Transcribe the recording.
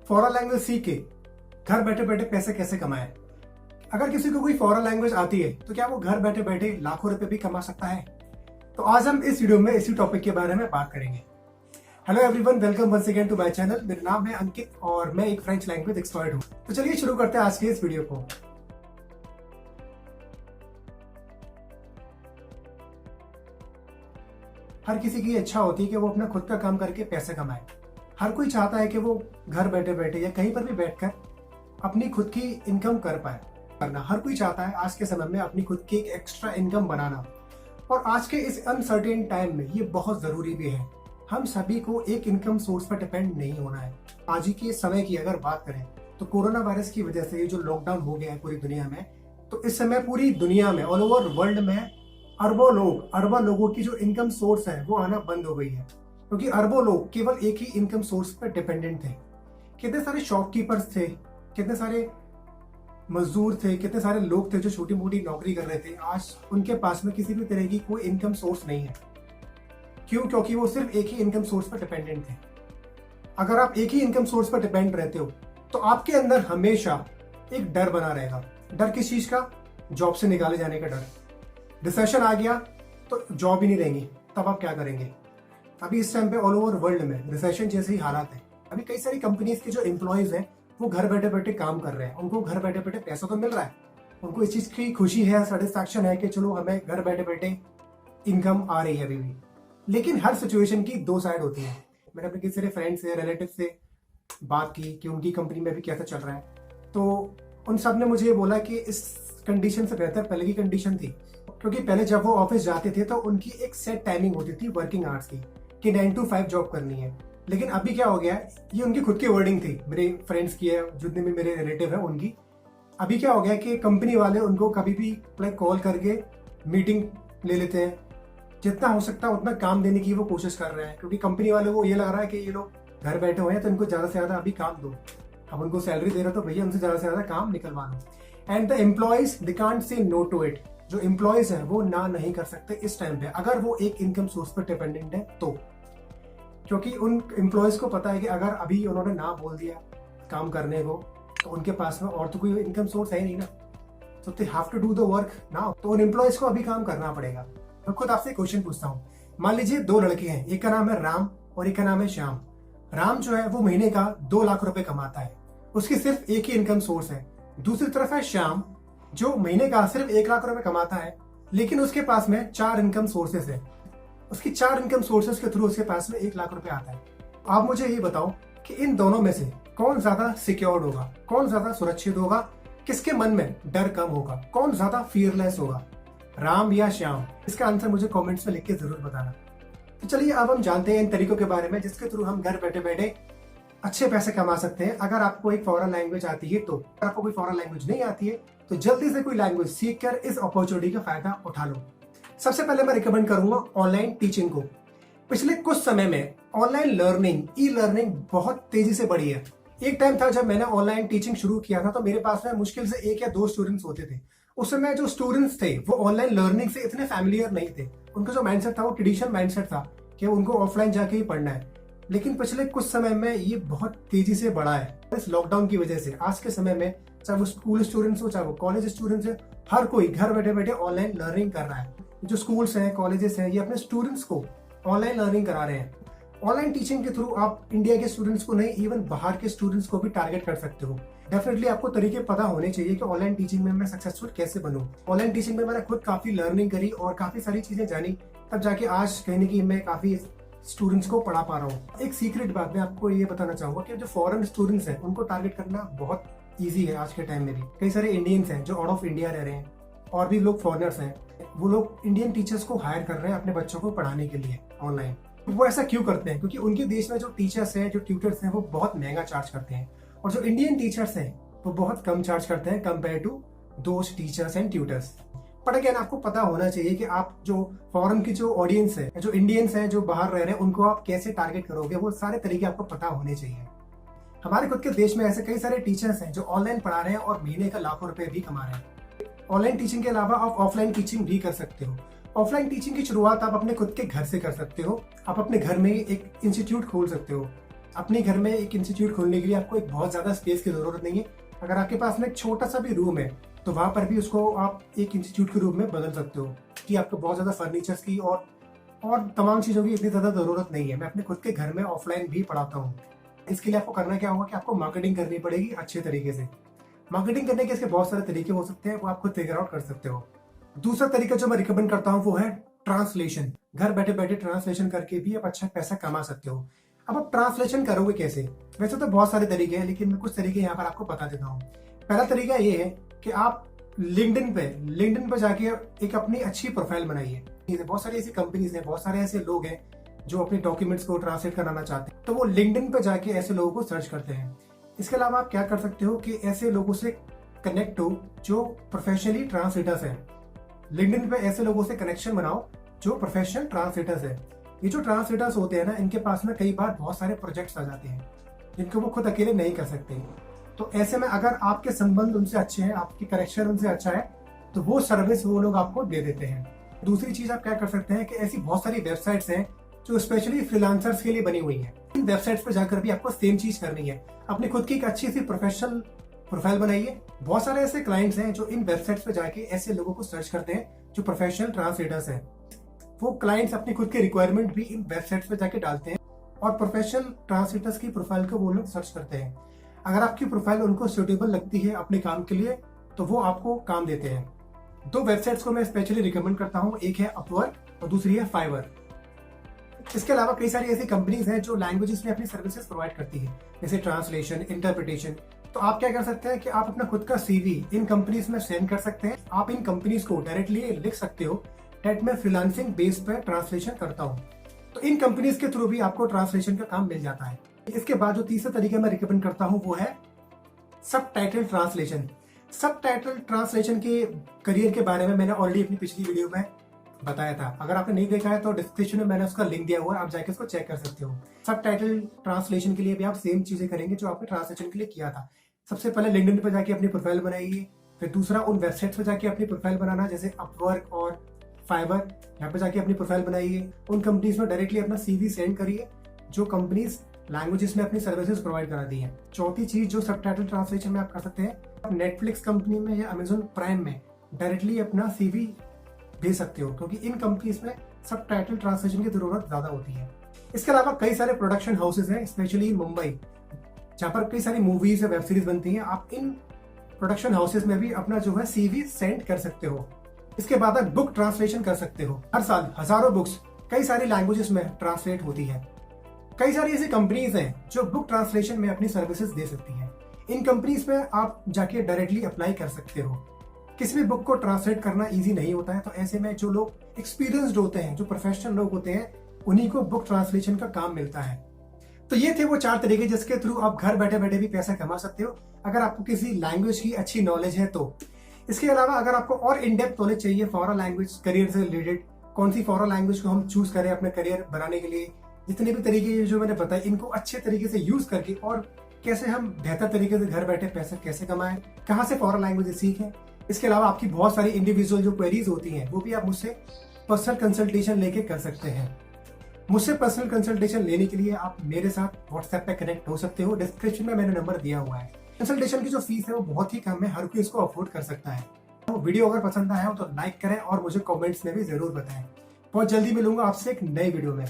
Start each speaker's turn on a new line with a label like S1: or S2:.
S1: Foreign language सीख के घर बैठे बैठे पैसे कैसे कमाएं। अगर किसी को कोई फॉरेन लैंग्वेज आती है तो क्या वो घर बैठे बैठे लाखों रुपए भी कमा सकता है? तो आज हम इस वीडियो में इसी टॉपिक के बारे में बात करेंगे। Hello everyone, welcome once again to my channel. मेरा नाम है अंकित और मैं एक फ्रेंच लैंग्वेज एक्सपर्ट हूँ। तो चलिए शुरू करते हैं आज के इस वीडियो को। हर किसी की इच्छा होती है कि वो अपना खुद का काम करके पैसे कमाए। हर कोई चाहता है कि वो घर बैठे बैठे या कहीं पर भी बैठकर अपनी खुद की इनकम कर पाए। हर कोई चाहता है आज के समय में अपनी खुद की एक एक्स्ट्रा इनकम बनाना, और आज के इस अनसर्टेन टाइम में ये बहुत जरूरी भी है। हम सभी को एक इनकम सोर्स पर डिपेंड नहीं होना है। आज ही के समय की अगर बात करें तो कोरोना वायरस की वजह से ये जो लॉकडाउन हो गया है पूरी दुनिया में, तो इस समय पूरी दुनिया में ऑल ओवर वर्ल्ड में अरबों लोगों की जो इनकम सोर्स है वो आना बंद हो गई है, क्योंकि अरबों लोग केवल एक ही इनकम सोर्स पर डिपेंडेंट थे। कितने सारे शॉपकीपर्स थे, कितने सारे मजदूर थे, कितने सारे लोग थे जो छोटी मोटी नौकरी कर रहे थे। आज उनके पास में किसी भी तरह की कोई इनकम सोर्स नहीं है। क्यों? क्योंकि वो सिर्फ एक ही इनकम सोर्स पर डिपेंडेंट थे। अगर आप एक ही इनकम सोर्स पर डिपेंड रहते हो तो आपके अंदर हमेशा एक डर बना रहेगा। डर किस चीज का? जॉब से निकाले जाने का डर। रिसेशन आ गया तो जॉब ही नहीं रहेंगी, तब आप क्या करेंगे? अभी इस टाइम पे ऑल ओवर वर्ल्ड में रिसेशन जैसे ही हालात है। अभी कई सारी कंपनीज के जो एम्प्लॉयज हैं वो घर बैठे बैठे काम कर रहे हैं, उनको घर बैठे बैठे पैसा तो मिल रहा है, उनको इस चीज की खुशी है, सेटिस्फैक्शन है कि चलो हमें घर बैठे बैठे इनकम आ रही है अभी भी। लेकिन हर सिचुएशन की दो साइड होती है। मैंने अपने किसी फ्रेंड से, रिलेटिव से बात की कि उनकी कंपनी में भी कैसा चल रहा है, तो उन सब ने मुझे ये बोला कि इस कंडीशन से बेहतर पहले की कंडीशन थी। क्योंकि पहले जब वो ऑफिस जाते थे तो उनकी एक सेट टाइमिंग होती थी वर्किंग आवर्स की, कि 9 to 5 जॉब करनी है। लेकिन अभी क्या हो गया है, ये उनकी खुद की वर्डिंग थी, मेरे फ्रेंड्स की है, जितने भी मेरे रिलेटिव है उनकी। अभी क्या हो गया कि कंपनी वाले उनको कभी भी कॉल करके मीटिंग ले लेते हैं। जितना हो सकता है उतना काम देने की वो कोशिश कर रहे हैं, क्योंकि कंपनी वाले को ये लग रहा है कि ये लोग घर बैठे हुए हैं तो इनको ज्यादा से ज्यादा अभी काम दो। अब उनको सैलरी दे रहे हो तो भैया उनसे ज्यादा से ज्यादा काम निकलवा लो। And the employees they can't say no to it. जो एम्प्लॉयज हैं वो ना नहीं कर सकते इस टाइम पे, अगर वो एक इनकम सोर्स पर डिपेंडेंट है तो। क्योंकि उन एम्प्लॉयज को पता है कि अगर अभी उन्होंने ना बोल दिया काम करने को तो उनके पास में और तो कोई इनकम सोर्स है नहीं ना, तो they have to do the work now. तो उन एम्प्लॉयज को अभी काम करना पड़ेगा। मैं खुद आपसे क्वेश्चन पूछता हूँ, मान लीजिए दो लड़के हैं, एक का नाम है राम और एक का नाम है श्याम। राम जो है वो महीने का 2 लाख रुपए कमाता है, उसकी सिर्फ एक ही इनकम सोर्स है। दूसरी तरफ है श्याम जो महीने का सिर्फ 1 लाख रुपए कमाता है, लेकिन उसके पास में 4 इनकम सोर्सेस है। उसकी 4 इनकम सोर्सेस के थ्रू उसके पास में 1 लाख रुपए आता है। आप मुझे ये बताओ कि इन दोनों में से कौन ज्यादा सिक्योर्ड होगा, कौन ज्यादा सुरक्षित होगा, किसके मन में डर कम होगा, कौन ज्यादा फियरलेस होगा, राम या श्याम? इसका आंसर मुझे कमेंट्स में लिख के जरूर बताना। तो चलिए अब हम जानते हैं इन तरीकों के बारे में जिसके थ्रू हम घर बैठे बैठे अच्छे पैसे कमा सकते हैं। अगर आपको एक फॉरेन लैंग्वेज आती है तो, अगर आपको कोई फॉरेन लैंग्वेज नहीं आती है तो जल्दी से कोई लैंग्वेज सीख कर इस अपॉर्चुनिटी का फायदा उठा लो। सबसे पहले मैं रिकमेंड करूंगा ऑनलाइन टीचिंग को। पिछले कुछ समय में ऑनलाइन लर्निंग, ई लर्निंग बहुत तेजी से बढ़ी है। एक टाइम था जब मैंने ऑनलाइन टीचिंग शुरू किया था तो मेरे पास में मुश्किल से 1 या 2 स्टूडेंट्स होते थे। उस समय जो स्टूडेंट्स थे वो ऑनलाइन लर्निंग से इतने फैमिलियर नहीं थे। उनका जो माइंडसेट था वो ट्रेडिशनल माइंडसेट था कि उनको ऑफलाइन जाके ही पढ़ना है। लेकिन पिछले कुछ समय में ये बहुत तेजी से बढ़ा है। इस लॉकडाउन की वजह से आज के समय में चाहे वो स्कूल स्टूडेंट्स हो, चाहे वो कॉलेज स्टूडेंट्स है, हर कोई घर बैठे बैठे ऑनलाइन लर्निंग कर रहा है। जो स्कूल्स हैं, कॉलेजेस हैं, ये अपने स्टूडेंट्स को ऑनलाइन लर्निंग करा रहे हैं। ऑनलाइन टीचिंग के थ्रू आप इंडिया के स्टूडेंट्स को नहीं, इवन बाहर के स्टूडेंट्स को भी टारगेट कर सकते हो। डेफिनेटली आपको तरीके पता होने चाहिए कि ऑनलाइन टीचिंग में मैं सक्सेसफुल कैसे बनूं। ऑनलाइन टीचिंग में मैंने खुद काफी लर्निंग करी और काफी सारी चीजें जानी, तब जाके आज कहीं ना कहीं मैं काफी स्टूडेंट्स को पढ़ा पा रहा हूँ। एक सीक्रेट बात मैं आपको ये बताना चाहूंगा कि जो फॉरेन स्टूडेंट्स हैं उनको टारगेट करना बहुत ईजी है आज के टाइम में भी। कई सारे इंडियंस हैं जो आउट ऑफ इंडिया रह रहे हैं, और भी लोग फॉरेनर्स हैं, वो लोग इंडियन टीचर्स को हायर कर रहे हैं अपने बच्चों को पढ़ाने के लिए ऑनलाइन। वो ऐसा क्यों करते हैं? क्योंकि उनके देश में जो टीचर्स हैं, जो ट्यूटर्स हैं, वो बहुत महंगा चार्ज करते हैं, और जो इंडियन टीचर्स हैं वो बहुत कम चार्ज करते हैं compare to those teachers and tutors. But again आपको पता होना चाहिए कि आप जो फॉरेन की जो ऑडियंस है, जो इंडियंस हैं जो बाहर रह रहे हैं, उनको आप कैसे टारगेट करोगे, वो सारे तरीके आपको पता होने चाहिए। हमारे खुद के देश में ऐसे कई सारे टीचर्स हैं जो ऑनलाइन पढ़ा रहे हैं और महीने का लाखों रुपए भी कमा रहे हैं। ऑनलाइन टीचिंग के अलावा आप ऑफलाइन टीचिंग भी कर सकते हो। ऑफलाइन टीचिंग की शुरुआत आप अपने खुद के घर से कर सकते हो। आप अपने घर में एक इंस्टीट्यूट खोल सकते हो। अपने घर में एक इंस्टीट्यूट खोलने के लिए आपको एक बहुत ज्यादा स्पेस की जरूरत नहीं है। अगर आपके पास में एक छोटा सा भी रूम है तो वहां पर भी उसको आप एक इंस्टीट्यूट के रूप में बदल सकते हो कि आपको बहुत ज्यादा फर्नीचर्स की और तमाम चीजों की इतनी ज्यादा जरूरत नहीं है। मैं अपने खुद के घर में ऑफलाइन भी पढ़ाता हूँ। इसके लिए आपको करना क्या होगा कि आपको मार्केटिंग करनी पड़ेगी अच्छे तरीके से। मार्केटिंग करने के इसके बहुत सारे तरीके हो सकते हैं, वो आप खुद फिगर आउट कर सकते हो। दूसरा तरीका जो मैं रिकमेंड करता हूँ वो है ट्रांसलेशन। घर बैठे बैठे ट्रांसलेशन करके भी आप अच्छा पैसा कमा सकते हो। अब आप ट्रांसलेशन करोगे कैसे? वैसे तो बहुत सारे तरीके हैं, लेकिन मैं कुछ तरीके यहाँ पर आपको बता देता हूँ। पहला तरीका ये है कि आप लिंक्डइन पे जाके एक अपनी अच्छी प्रोफाइल बनाइए। बहुत सारी ऐसी कंपनीज हैं, बहुत सारे ऐसे लोग हैं जो अपने डॉक्यूमेंट्स को ट्रांसलेट कराना चाहते हैं, तो वो लिंक्डइन पे जाके ऐसे लोगों को सर्च करते हैं। इसके अलावा आप क्या कर सकते हो कि ऐसे लोगों से कनेक्ट हो जो प्रोफेशनली ट्रांसलेटर्स हैं। लिंक्डइन पे ऐसे लोगों से कनेक्शन बनाओ जो प्रोफेशनल ट्रांसलेटर्स है। ये जो ट्रांसलेटर्स होते हैं ना, इनके पास में कई बार बहुत सारे प्रोजेक्ट्स आ जाते हैं जिनको वो खुद अकेले नहीं कर सकते। तो ऐसे में अगर आपके संबंध उनसे अच्छे हैं, आपकी कनेक्शन उनसे अच्छा है, तो वो सर्विस वो लोग आपको दे देते हैं। दूसरी चीज आप क्या कर सकते हैं कि ऐसी बहुत सारी वेबसाइट्स हैं जो स्पेशली फ्रीलांसर्स के लिए बनी हुई है। इन वेबसाइट्स पर जाकर भी आपको सेम चीज करनी है, अपनी खुद की एक अच्छी सी प्रोफेशनल प्रोफाइल बनाइए। बहुत सारे ऐसे क्लाइंट्स हैं जो इन वेबसाइट्स पर जाके ऐसे लोगों को सर्च करते हैं जो प्रोफेशनल ट्रांसलेटर्स हैं। वो क्लाइंट्स अपनी खुद के रिक्वायरमेंट भी इन वेबसाइट्स पर जाके डालते हैं और प्रोफेशनल ट्रांसलेटर्स की प्रोफाइल को वो लोग सर्च करते हैं। अगर आपकी प्रोफाइल उनको सुटेबल लगती है अपने काम के लिए तो वो आपको काम देते हैं। दो वेबसाइट्स को मैं स्पेशली रिकमेंड करता हूँ, एक है अपवर्क और दूसरी है फाइवर। इसके अलावा कई सारी ऐसी कंपनीज हैं जो लैंग्वेजेस में अपनी सर्विसेज प्रोवाइड करती है, जैसे ट्रांसलेशन, इंटरप्रिटेशन। तो आप क्या कर सकते हैं कि आप अपना खुद का सीवी इन कंपनीज में सेंड कर सकते हैं। आप इन कंपनीज को डायरेक्टली लिख सकते हो डेट मैं फ्रीलांसिंग बेस पर ट्रांसलेशन करता हूँ, तो इन कंपनीज के थ्रू भी आपको ट्रांसलेशन का काम मिल जाता है। इसके बाद जो तीसरा तरीका मैं रिकमेंड करता हूँ वो है सब टाइटल ट्रांसलेशन। सब टाइटल ट्रांसलेशन के करियर के बारे में मैंने ऑलरेडी अपनी पिछली वीडियो में बताया था। अगर आपने नहीं देखा है तो डिस्क्रिप्शन में मैंने उसका लिंक दिया हुआ है, आप जाके उसको चेक कर सकते हो। सब टाइटल ट्रांसलेशन के लिए भी आप सेम चीजें करेंगे जो आपने ट्रांसलेशन के लिए किया था। सबसे पहले लिंक्डइन पे जाके अपनी प्रोफाइल बनाइए, फिर दूसरा उन वेबसाइट पे जाके अपनी प्रोफाइल बनाना, जैसे अपवर्क और फाइवर। यहाँ पे जाके अपनी प्रोफाइल बनाइए, उन कंपनीज में डायरेक्टली अपना सीवी सेंड करिए जो कंपनीज लैंग्वेजेस में अपनी सर्विसेज प्रोवाइड कराती हैं। चौथी चीज जो सब टाइटल ट्रांसलेशन में आप कर सकते हैं, आप नेटफ्लिक्स कंपनी में या अमेजोन प्राइम में डायरेक्टली अपना सीवी भेज सकते हो, क्योंकि इन कंपनीज में सब टाइटल ट्रांसलेशन की जरूरत ज्यादा होती है। इसके अलावा कई सारे प्रोडक्शन हाउसेज हैं, स्पेशली इन मुंबई, जहाँ पर कई सारी मूवीज या वेब सीरीज बनती हैं। आप इन प्रोडक्शन हाउसेज में भी अपना जो है सीवी सेंड कर सकते हो। इसके बाद आप बुक ट्रांसलेशन कर सकते हो। हर साल हजारों बुक्स कई सारी लैंग्वेजेस में ट्रांसलेट होती है। कई सारी ऐसी कंपनीज हैं जो बुक ट्रांसलेशन में अपनी सर्विसेज दे सकती हैं। इन कंपनीज में आप जाके डायरेक्टली अप्लाई कर सकते हो। किसी भी बुक को ट्रांसलेट करना इजी नहीं होता है, तो ऐसे में जो लोग एक्सपीरियंस्ड होते हैं, जो प्रोफेशनल लोग होते हैं, उन्हीं को बुक ट्रांसलेशन का काम मिलता है। तो ये थे वो 4 तरीके जिसके थ्रू आप घर बैठे बैठे भी पैसा कमा सकते हो, अगर आपको किसी लैंग्वेज की अच्छी नॉलेज है तो। इसके अलावा अगर आपको और इन डेप्थ नॉलेज चाहिए फॉरेन लैंग्वेज करियर से रिलेटेड, कौन सी फॉरेन लैंग्वेज को हम चूज करें अपने करियर बनाने के लिए, जितने भी तरीके जो मैंने बताए इनको अच्छे तरीके से यूज करके और कैसे हम बेहतर तरीके से घर बैठे पैसा कैसे कमाएं, कहाँ से फॉरेन लैंग्वेज सीखें। इसके अलावा आपकी बहुत सारी इंडिविजुअल जो क्वेरीज होती हैं वो भी आप मुझसे पर्सनल कंसल्टेशन लेके कर सकते हैं। मुझसे पर्सनल कंसल्टेशन लेने के लिए आप मेरे साथ व्हाट्सएप पे कनेक्ट हो सकते हो। डिस्क्रिप्शन में मैंने नंबर दिया हुआ है। कंसल्टेशन की जो फीस है वो बहुत ही कम है, हर कोई इसको अफोर्ड कर सकता है। तो वीडियो अगर पसंद आया हो तो लाइक करें और मुझे कमेंट्स में भी जरूर बताएं। बहुत जल्दी मिलूंगा आपसे एक नई वीडियो में।